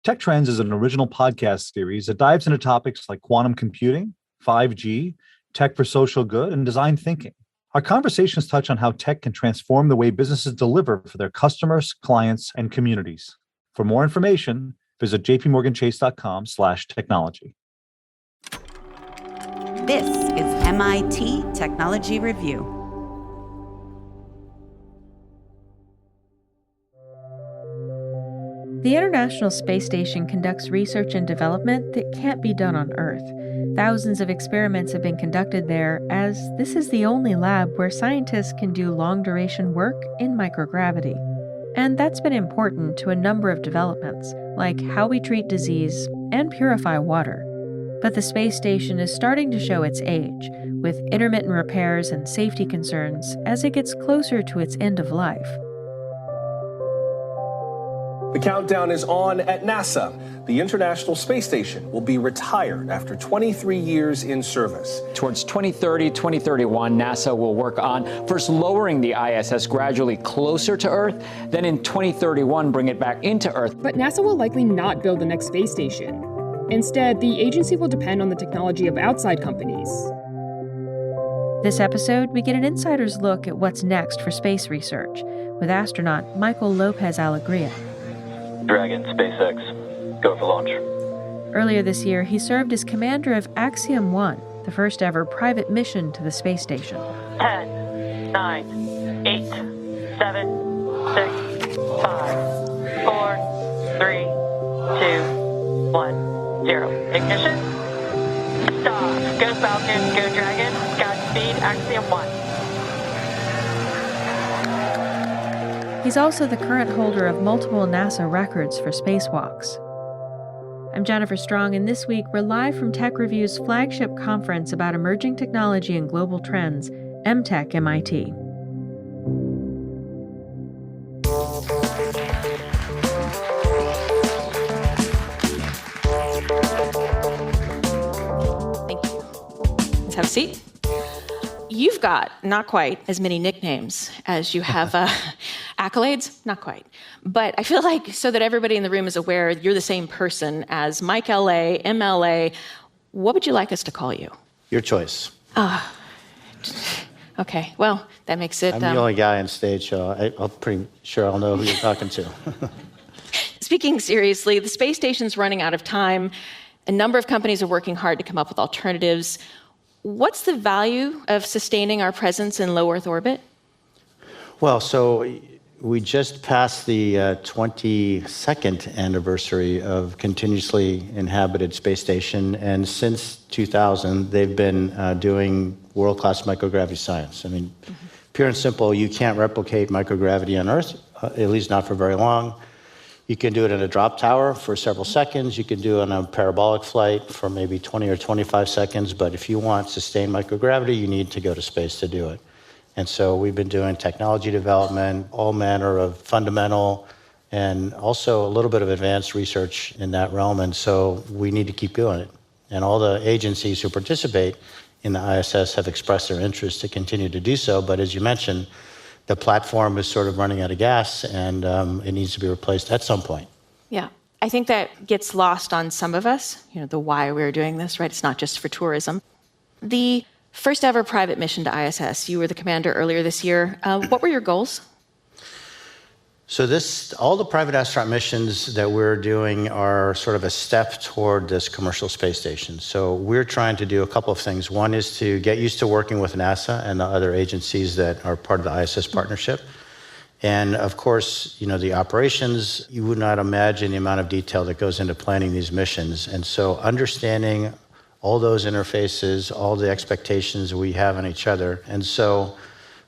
Tech Trends is an original podcast series that dives into topics like quantum computing, 5G, tech for social good, and design thinking. Our conversations touch on how tech can transform the way businesses deliver for their customers, clients, and communities. For more information, visit jpmorganchase.com/technology. This is MIT Technology Review. The International Space Station conducts research and development that can't be done on Earth. Thousands of experiments have been conducted there, as this is the only lab where scientists can do long-duration work in microgravity. And that's been important to a number of developments, like how we treat disease and purify water. But the space station is starting to show its age, with intermittent repairs and safety concerns as it gets closer to its end of life. The countdown is on at NASA. The International Space Station will be retired after 23 years in service. Towards 2030, 2031, NASA will work on first lowering the ISS gradually closer to Earth, then in 2031 bring it back into Earth. But NASA will likely not build the next space station. Instead, the agency will depend on the technology of outside companies. This episode, we get an insider's look at what's next for space research with astronaut Michael López-Alegría. Dragon, SpaceX, go for launch. Earlier this year, he served as commander of Axiom 1, the first ever private mission to the space station. 10, 9, 8, 7, 6, 5, 4, 3, 2, 1, 0. Ignition. Stop. Go Falcon, go Dragon. Godspeed, Axiom 1. He's also the current holder of multiple NASA records for spacewalks. I'm Jennifer Strong, and this week we're live from Tech Review's flagship conference about emerging technology and global trends, EmTech MIT. Thank you. Let's have a seat. You've got not quite as many nicknames as you have accolades, not quite. But I feel like so that everybody in the room is aware, you're the same person as Mike LA, MLA. What would you like us to call you? Your choice. Okay, well, that makes it... I'm the only guy on stage, so I'm pretty sure I'll know who you're talking to. Speaking seriously, the space station's running out of time. A number of companies are working hard to come up with alternatives. What's the value of sustaining our presence in low Earth orbit? Well, so we just passed the 22nd anniversary of continuously inhabited space station, and since 2000, they've been doing world-class microgravity science. I mean, pure and simple, you can't replicate microgravity on Earth, at least not for very long. You can do it in a drop tower for several seconds. You can do it on a parabolic flight for maybe 20 or 25 seconds. But if you want sustained microgravity, you need to go to space to do it. And so we've been doing technology development, all manner of fundamental and also a little bit of advanced research in that realm. And so we need to keep doing it. And all the agencies who participate in the ISS have expressed their interest to continue to do so. But as you mentioned, the platform is sort of running out of gas, and it needs to be replaced at some point. Yeah. I think that gets lost on some of us, the why we're doing this, right? It's not just for tourism. The first ever private mission to ISS, you were the commander earlier this year. What were your goals? So all the private astronaut missions that we're doing are sort of a step toward this commercial space station. So we're trying to do a couple of things. One is to get used to working with NASA and the other agencies that are part of the ISS partnership. And of course, the operations, you would not imagine the amount of detail that goes into planning these missions. And so understanding all those interfaces, all the expectations we have on each other. And so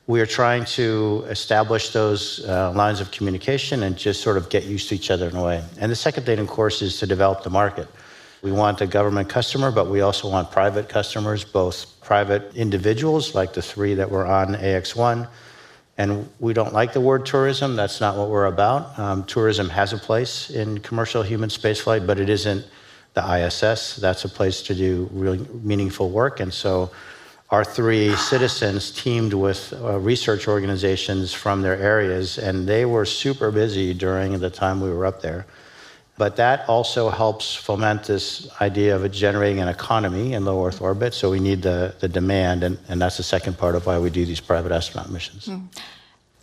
we are trying to establish those lines of communication and just sort of get used to each other in a way. And the second thing, of course, is to develop the market. We want a government customer, but we also want private customers, both private individuals, like the 3 that were on AX-1. And we don't like the word tourism. That's not what we're about. Tourism has a place in commercial human spaceflight, but it isn't the ISS. That's a place to do really meaningful work. And so our 3 citizens teamed with research organizations from their areas, and they were super busy during the time we were up there. But that also helps foment this idea of generating an economy in low Earth orbit. So we need the demand, and that's the second part of why we do these private astronaut missions.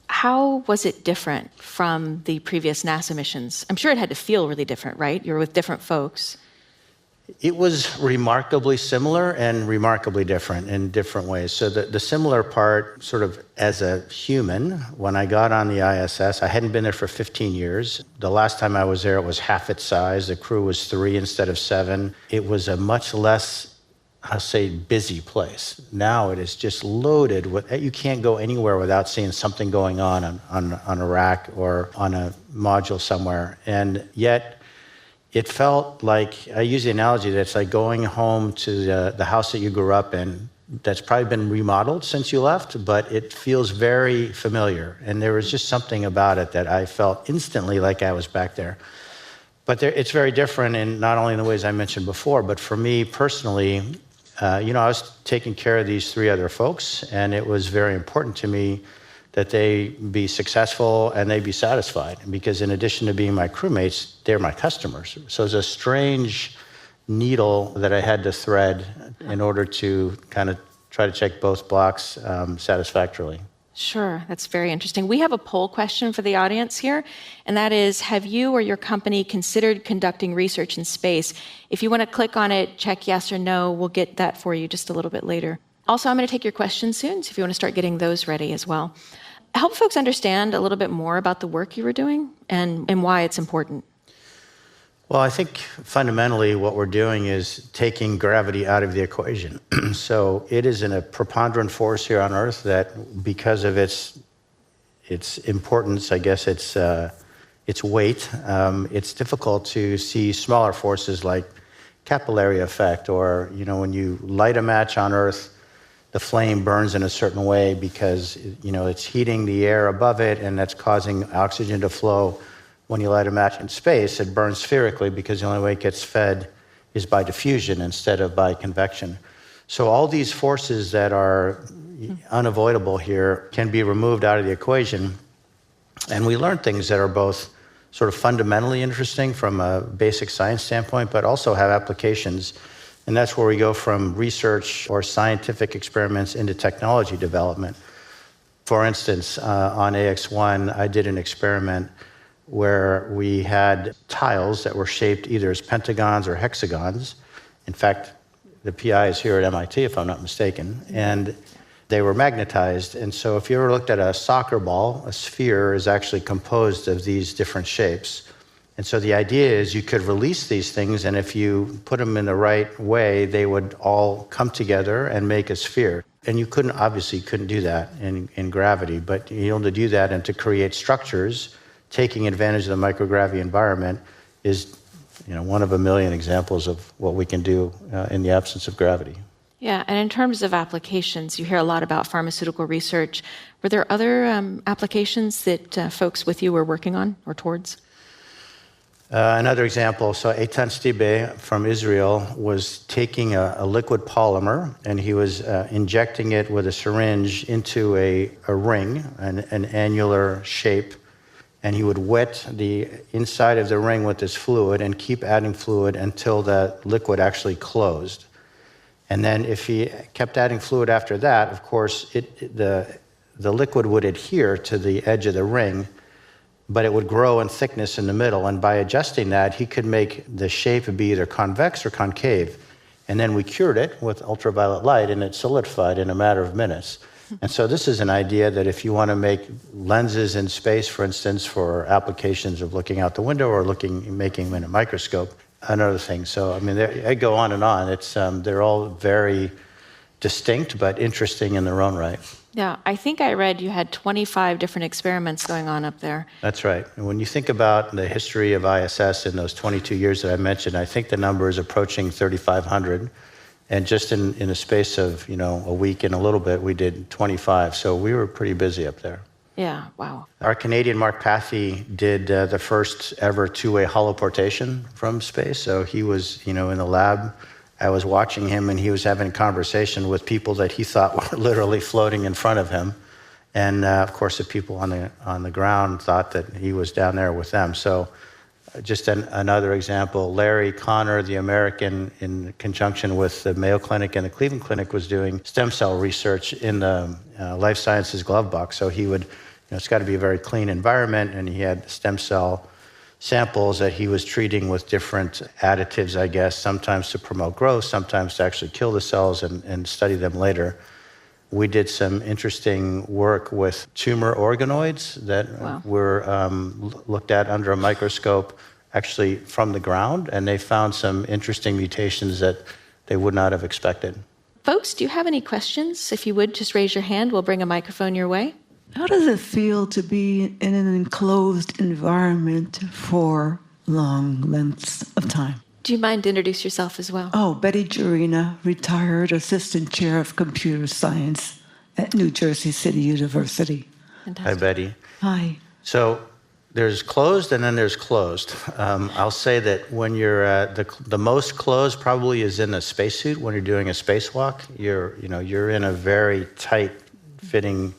How was it different from the previous NASA missions? I'm sure it had to feel really different, right? You're with different folks. It was remarkably similar and remarkably different in different ways. So the similar part, sort of as a human, when I got on the ISS, I hadn't been there for 15 years. The last time I was there, it was half its size. The crew was 3 instead of 7. It was a much less, I'll say, busy place. Now it is just loaded with, you can't go anywhere without seeing something going on a rack or on a module somewhere. And yet, it felt like, I use the analogy that it's like going home to the house that you grew up in that's probably been remodeled since you left, but it feels very familiar. And there was just something about it that I felt instantly like I was back there. But it's very different in not only in the ways I mentioned before, but for me personally, I was taking care of these 3 other folks, and it was very important to me that they be successful and they be satisfied. Because in addition to being my crewmates, they're my customers. So it's a strange needle that I had to thread in order to kind of try to check both blocks satisfactorily. Sure, that's very interesting. We have a poll question for the audience here, and that is, have you or your company considered conducting research in space? If you want to click on it, check yes or no, we'll get that for you just a little bit later. Also, I'm going to take your questions soon, so if you want to start getting those ready as well. Help folks understand a little bit more about the work you were doing and why it's important. Well, I think fundamentally what we're doing is taking gravity out of the equation. So it is a preponderant force here on Earth that, because of its importance, I guess its weight, it's difficult to see smaller forces like capillary effect, or when you light a match on Earth, the flame burns in a certain way because it's heating the air above it, and that's causing oxygen to flow. When you light a match in space, it burns spherically because the only way it gets fed is by diffusion instead of by convection. So all these forces that are unavoidable here can be removed out of the equation, and we learn things that are both sort of fundamentally interesting from a basic science standpoint, but also have applications. And that's where we go from research or scientific experiments into technology development. For instance, on AX-1, I did an experiment where we had tiles that were shaped either as pentagons or hexagons. In fact, the PI is here at MIT, if I'm not mistaken, and they were magnetized. And so if you ever looked at a soccer ball, a sphere is actually composed of these different shapes. And so the idea is you could release these things, and if you put them in the right way, they would all come together and make a sphere. And you obviously couldn't do that in gravity, but you're able to do that and to create structures, taking advantage of the microgravity environment is one of a million examples of what we can do in the absence of gravity. Yeah, and in terms of applications, you hear a lot about pharmaceutical research. Were there other applications that folks with you were working on or towards? Another example, so Eitan Stibe from Israel was taking a liquid polymer, and he was injecting it with a syringe into a ring, an annular shape, and he would wet the inside of the ring with this fluid and keep adding fluid until the liquid actually closed. And then if he kept adding fluid after that, of course, the liquid would adhere to the edge of the ring, but it would grow in thickness in the middle. And by adjusting that, he could make the shape be either convex or concave. And then we cured it with ultraviolet light, and it solidified in a matter of minutes. And so this is an idea that if you want to make lenses in space, for instance, for applications of looking out the window or making them in a microscope, another thing. So, I mean, I go on and on. They're all very distinct, but interesting in their own right. Yeah, I think I read you had 25 different experiments going on up there. That's right. And when you think about the history of ISS in those 22 years that I mentioned, I think the number is approaching 3,500. And just in a space of, a week and a little bit, we did 25. So we were pretty busy up there. Yeah, wow. Our Canadian Mark Pathy did the first ever two-way holoportation from space. So he was, in the lab. I was watching him, and he was having a conversation with people that he thought were literally floating in front of him. And, of course, the people on the ground thought that he was down there with them. So just another example, Larry Connor, the American, in conjunction with the Mayo Clinic and the Cleveland Clinic, was doing stem cell research in the life sciences glove box. So he would, it's got to be a very clean environment, and he had stem cell samples that he was treating with different additives, I guess, sometimes to promote growth, sometimes to actually kill the cells and study them later. We did some interesting work with tumor organoids that were looked at under a microscope, actually from the ground, and they found some interesting mutations that they would not have expected. Folks, do you have any questions? If you would, just raise your hand. We'll bring a microphone your way. How does it feel to be in an enclosed environment for long lengths of time? Do you mind to introduce yourself as well? Oh, Betty Jurina, retired assistant chair of computer science at New Jersey City University. Hi, Fantastic. Betty. Hi. So there's closed and then there's closed. I'll say that when you're the most closed probably is in a spacesuit. When you're doing a spacewalk, you're in a very tight-fitting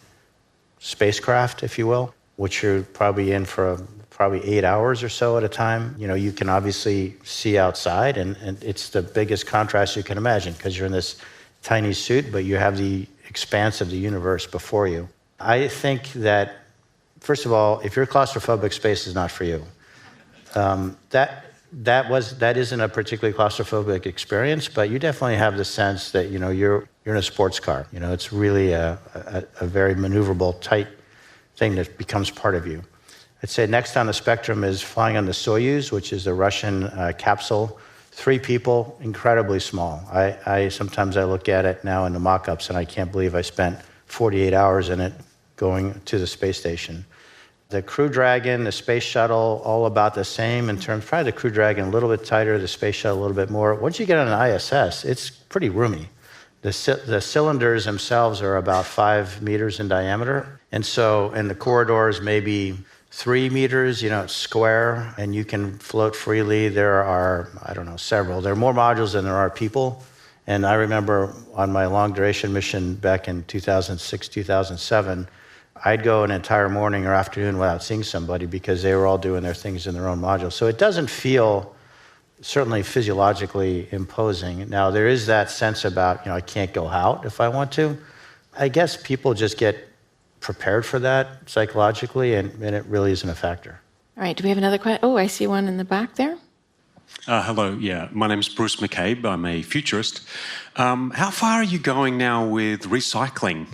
spacecraft, if you will, which you're probably in for probably 8 hours or so at a time. You can obviously see outside, and it's the biggest contrast you can imagine because you're in this tiny suit, but you have the expanse of the universe before you. I think that, first of all, if you're claustrophobic, space is not for you. That isn't a particularly claustrophobic experience, but you definitely have the sense that you're in a sports car. It's really a very maneuverable, tight thing that becomes part of you. I'd say next on the spectrum is flying on the Soyuz, which is a Russian capsule. 3 people, incredibly small. Sometimes I look at it now in the mock-ups and I can't believe I spent 48 hours in it going to the space station. The Crew Dragon, the Space Shuttle, all about the same in terms, probably the Crew Dragon a little bit tighter, the Space Shuttle a little bit more. Once you get on an ISS, it's pretty roomy. The cylinders themselves are about 5 meters in diameter. And the corridors maybe 3 meters, it's square, and you can float freely. There are, several. There are more modules than there are people. And I remember on my long-duration mission back in 2006, 2007, I'd go an entire morning or afternoon without seeing somebody because they were all doing their things in their own module. So it doesn't feel certainly physiologically imposing. Now, there is that sense about, I can't go out if I want to. I guess people just get prepared for that psychologically, and it really isn't a factor. All right, do we have another question? Oh, I see one in the back there. Hello, my name is Bruce McCabe. I'm a futurist. How far are you going now with recycling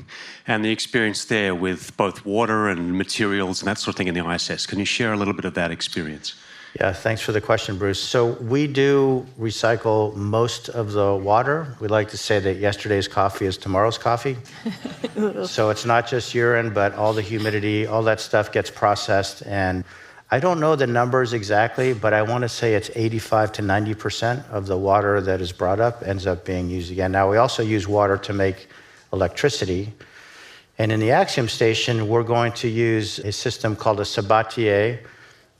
and the experience there with both water and materials and that sort of thing in the ISS? Can you share a little bit of that experience? Yeah, thanks for the question, Bruce. So we do recycle most of the water. We like to say that yesterday's coffee is tomorrow's coffee. So it's not just urine, but all the humidity, all that stuff gets processed. And I don't know the numbers exactly, but I want to say it's 85 to 90% of the water that is brought up ends up being used again. Now, we also use water to make electricity. And in the Axiom station, we're going to use a system called a Sabatier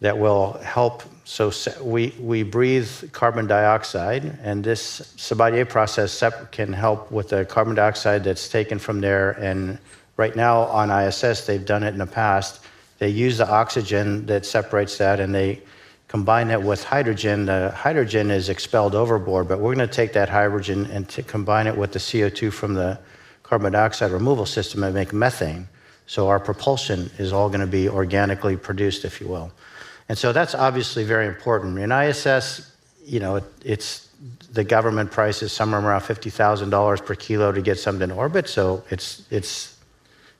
that will help. So we breathe carbon dioxide, and this Sabatier process can help with the carbon dioxide that's taken from there. And right now on ISS, they've done it in the past. They use the oxygen that separates that, and they combine that with hydrogen. The hydrogen is expelled overboard, but we're going to take that hydrogen and combine it with the CO2 from the carbon dioxide removal system and make methane. So our propulsion is all going to be organically produced, if you will. And so that's obviously very important. In ISS, it's the government price is somewhere around $50,000 per kilo to get something in orbit, so it's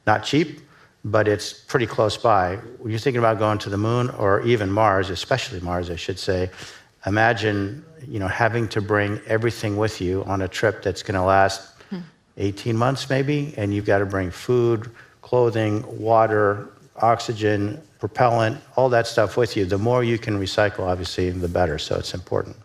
not cheap, but it's pretty close by. When you're thinking about going to the moon or even Mars, especially Mars, I should say, imagine, having to bring everything with you on a trip that's going to last 18 months maybe, and you've got to bring food, clothing, water, oxygen, propellant, all that stuff with you. The more you can recycle, obviously, the better, so it's important.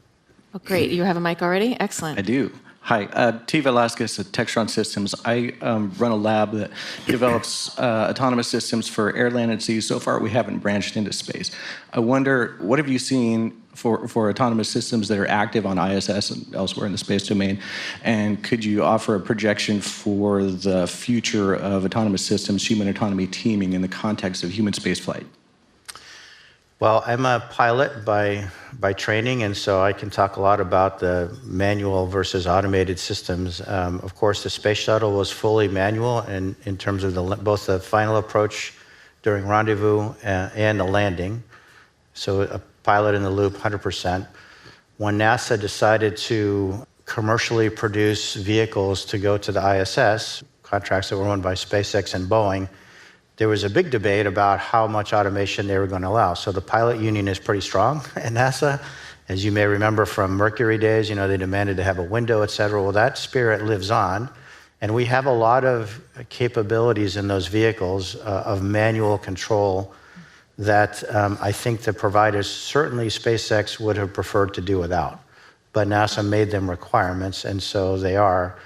Oh, great. You have a mic already? Excellent. I do. Hi, T. Velasquez at Textron Systems. I run a lab that develops autonomous systems for air, land, and sea. So far, we haven't branched into space. I wonder, what have you seen for autonomous systems that are active on ISS and elsewhere in the space domain? And could you offer a projection for the future of autonomous systems, human autonomy teaming in the context of human spaceflight? Well, I'm a pilot by training, and so I can talk a lot about the manual versus automated systems. Of course, the space shuttle was fully manual in terms of both the final approach during rendezvous and the landing. So a pilot in the loop, 100%. When NASA decided to commercially produce vehicles to go to the ISS, contracts that were won by SpaceX and Boeing, there was a big debate about how much automation they were going to allow. So the pilot union is pretty strong at NASA. As you may remember from Mercury days, they demanded to have a window, et cetera. Well, that spirit lives on. And we have a lot of capabilities in those vehicles of manual control that I think the providers, certainly SpaceX, would have preferred to do without. But NASA made them requirements, and so they are.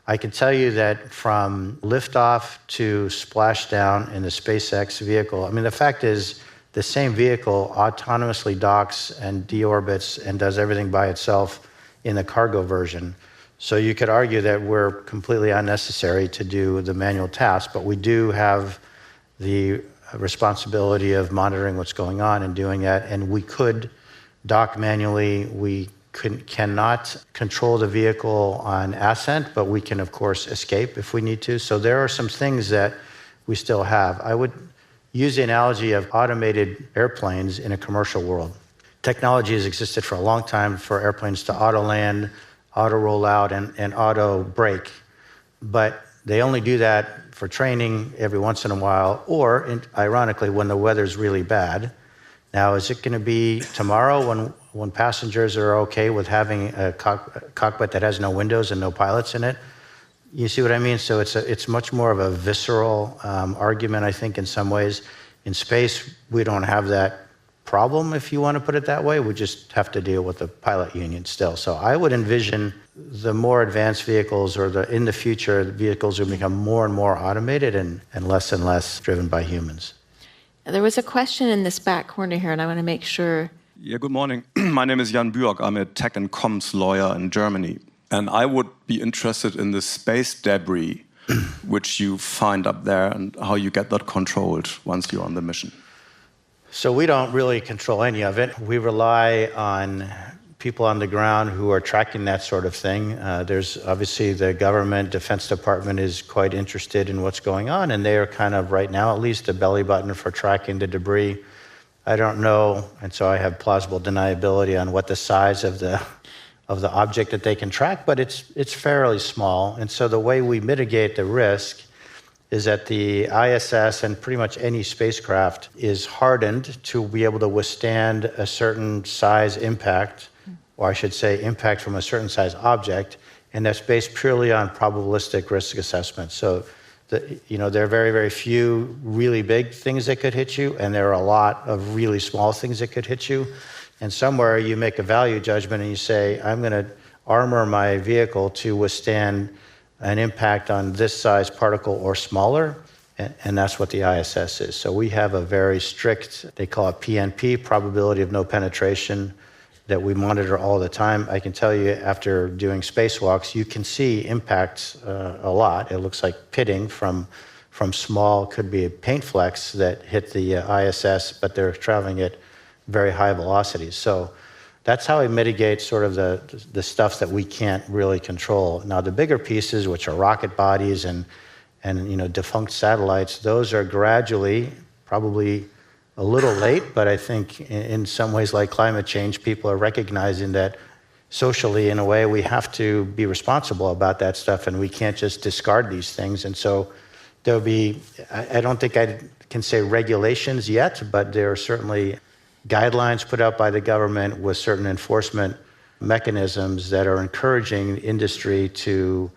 I can tell you that from liftoff to splashdown in the SpaceX vehicle, the fact is the same vehicle autonomously docks and deorbits and does everything by itself in the cargo version. So you could argue that we're completely unnecessary to do the manual task, but we do have the responsibility of monitoring what's going on and doing that, and we could dock manually. We cannot control the vehicle on ascent, but we can, of course, escape if we need to. So there are some things that we still have. I would use the analogy of automated airplanes in a commercial world. Technology has existed for a long time for airplanes to auto-land, auto-roll out, and auto-brake. But they only do that for training every once in a while, or, ironically, when the weather's really bad. Now, is it going to be tomorrow when passengers are okay with having a cockpit that has no windows and no pilots in it? You see what I mean? So it's much more of a visceral argument, I think, in some ways. In space, we don't have that problem, if you want to put it that way. We just have to deal with the pilot union still. So I would envision the more advanced vehicles, or in the future, the vehicles will become more and more automated and less driven by humans. There was a question in this back corner here, and I want to make sure. Yeah, good morning. My name is Jan Buok. I'm a tech and comms lawyer in Germany. And I would be interested in the space debris which you find up there and how you get that controlled once you're on the mission. So we don't really control any of it. We rely on people on the ground who are tracking that sort of thing. There's obviously the government, Defense Department is quite interested in what's going on, and they are kind of, right now at least, the belly button for tracking the debris. I don't know, and so I have plausible deniability on what the size of the object that they can track, but it's fairly small. And so the way we mitigate the risk is that the ISS and pretty much any spacecraft is hardened to be able to withstand a certain size impact, or I should say impact from a certain size object, and that's based purely on probabilistic risk assessment. So there are very, very few really big things that could hit you, and there are a lot of really small things that could hit you. And somewhere you make a value judgment and you say, I'm going to armor my vehicle to withstand an impact on this size particle or smaller, and that's what the ISS is. So we have a very strict, they call it PNP, probability of no penetration, that we monitor all the time. I can tell you, after doing spacewalks, you can see impacts a lot. It looks like pitting from small, could be paint flecks that hit the ISS, but they're traveling at very high velocities. So that's how we mitigate sort of the stuff that we can't really control. Now, the bigger pieces, which are rocket bodies and defunct satellites, those are gradually, probably a little late, but I think in some ways, like climate change, people are recognizing that socially, in a way, we have to be responsible about that stuff, and we can't just discard these things. And so there'll be, I don't think I can say regulations yet, but there are certainly guidelines put out by the government with certain enforcement mechanisms that are encouraging industry to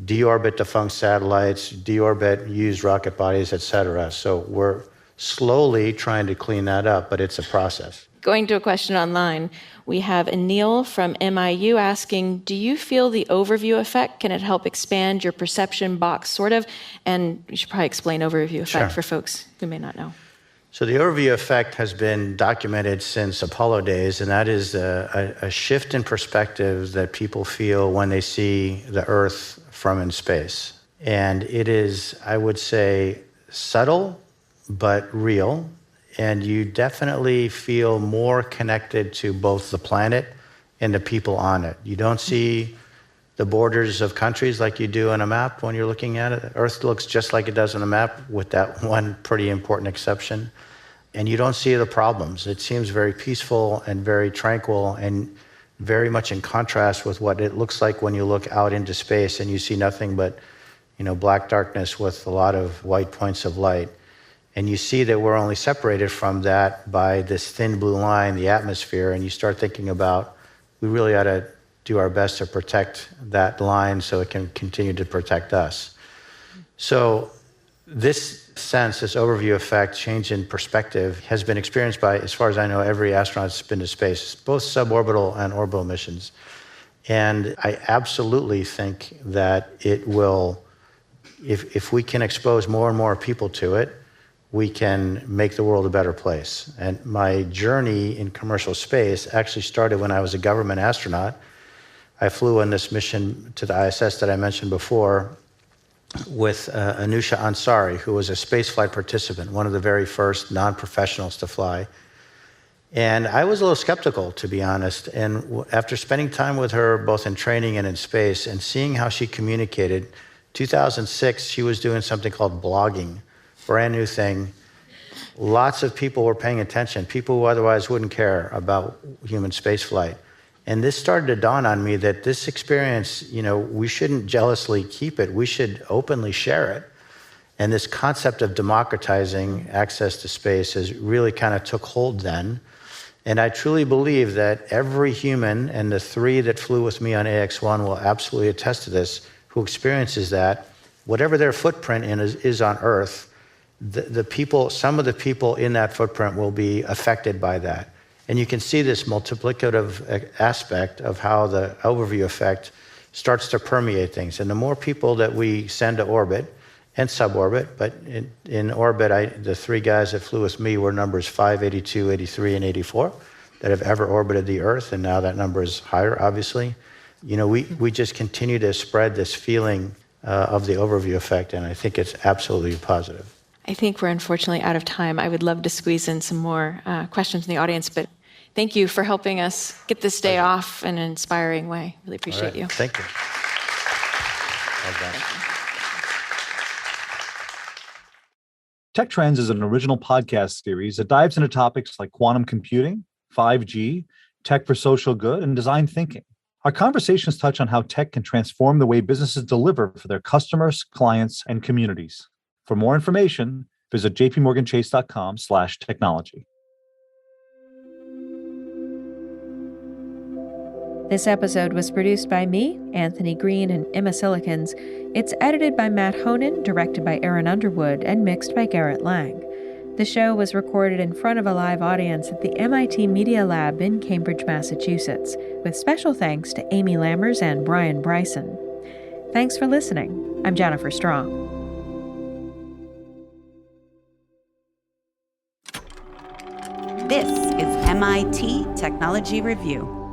deorbit defunct satellites, deorbit used rocket bodies, et cetera. So we're slowly trying to clean that up, but it's a process. Going to a question online, we have Anil from MIU asking, do you feel the overview effect, can it help expand your perception box, sort of? And you should probably explain overview effect for folks who may not know. So the overview effect has been documented since Apollo days, and that is a shift in perspective that people feel when they see the Earth from in space. And it is, I would say, subtle but real. and you definitely feel more connected to both the planet and the people on it. You don't see the borders of countries like you do on a map when you're looking at it. Earth looks just like it does on a map, with that one pretty important exception. And you don't see the problems. It seems very peaceful and very tranquil, and very much in contrast with what it looks like when you look out into space and you see nothing but, black darkness with a lot of white points of light. And you see that we're only separated from that by this thin blue line, the atmosphere, and you start thinking about, we really ought to do our best to protect that line so it can continue to protect us. So this sense, this overview effect, change in perspective, has been experienced by, as far as I know, every astronaut that's been to space, both suborbital and orbital missions. And I absolutely think that it will, if we can expose more and more people to it, we can make the world a better place. And my journey in commercial space actually started when I was a government astronaut. I flew on this mission to the ISS that I mentioned before with Anusha Ansari, who was a spaceflight participant, one of the very first non-professionals to fly. And I was a little skeptical, to be honest. And after spending time with her, both in training and in space, and seeing how she communicated, 2006, she was doing something called blogging, brand new thing. Lots of people were paying attention, people who otherwise wouldn't care about human spaceflight. And this started to dawn on me that this experience, we shouldn't jealously keep it. We should openly share it. And this concept of democratizing access to space has really kind of took hold then. And I truly believe that every human, and the 3 that flew with me on AX-1 will absolutely attest to this, who experiences that, whatever their footprint is on Earth, some of the people in that footprint will be affected by that. And you can see this multiplicative aspect of how the overview effect starts to permeate things. And the more people that we send to orbit and suborbit, but in orbit, the 3 guys that flew with me were numbers 5, 82, 83, and 84 that have ever orbited the Earth, and now that number is higher, obviously. We just continue to spread this feeling of the overview effect, and I think it's absolutely positive. I think we're unfortunately out of time. I would love to squeeze in some more questions from the audience, but thank you for helping us get this day off in an inspiring way. Really appreciate you. Thank you. Tech Trends is an original podcast series that dives into topics like quantum computing, 5G, tech for social good, and design thinking. Our conversations touch on how tech can transform the way businesses deliver for their customers, clients, and communities. For more information, visit jpmorganchase.com/technology. This episode was produced by me, Anthony Green, and Emma Silikans. It's edited by Matt Honan, directed by Aaron Underwood, and mixed by Garrett Lang. The show was recorded in front of a live audience at the MIT Media Lab in Cambridge, Massachusetts, with special thanks to Amy Lammers and Brian Bryson. Thanks for listening. I'm Jennifer Strong. This is MIT Technology Review.